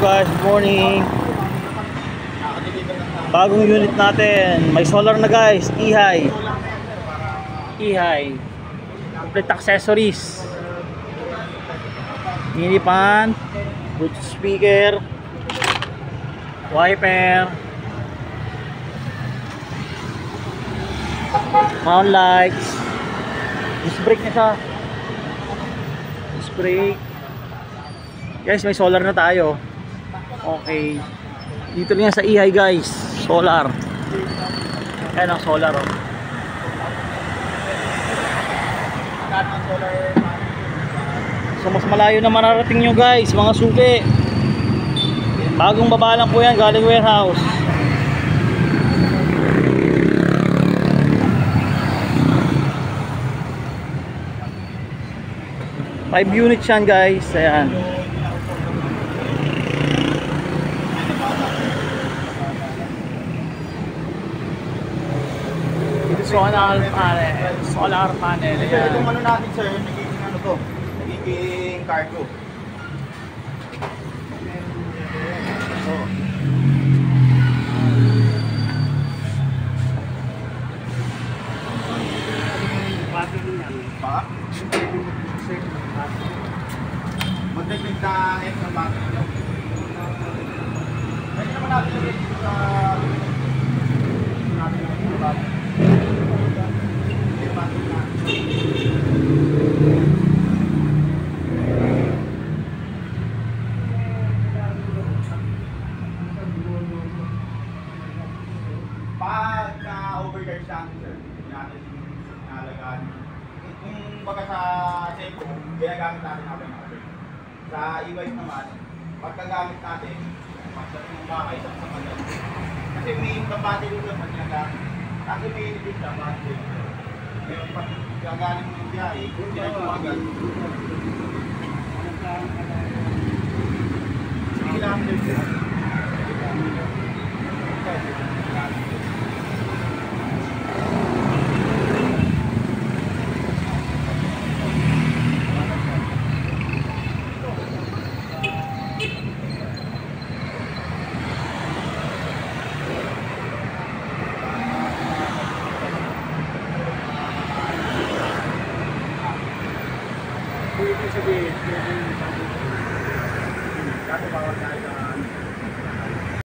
guys, good morning. Bagong unit natin. May solar na guys, ihay. Ihay. Complete accessories. Mini fan, Bluetooth speaker, wiper, mount lights, disc brake na siya. Disc brake. Guys, may solar na tayo. Okay. Dito lang yan sa ihay guys. Solar. Ayan ang solar oh. So mas malayo na mararating nyo guys, mga suki. Bagong baba lang po yan, galing warehouse. Five units yan guys. Ayan. Solar panel. Sir, itong ano natin sir, nagiging ano to? Nagiging cargo. Magdagdag na extra battery nyo. Pwede naman natin yung sa pagka-overcharge natin sir, hindi natin nalagaan. Kung baga sa cellphone, ginagamit natin habang na-overcharge. Sa e-bike naman, pagkagamit natin, pagdating ng bahay, sa kanal. Kasi may battery doon pag ginagamit. Kasi may inibig sa battery. Pero pag gagaling mo ng biyahe, pinagpumagal. 3 kilometers.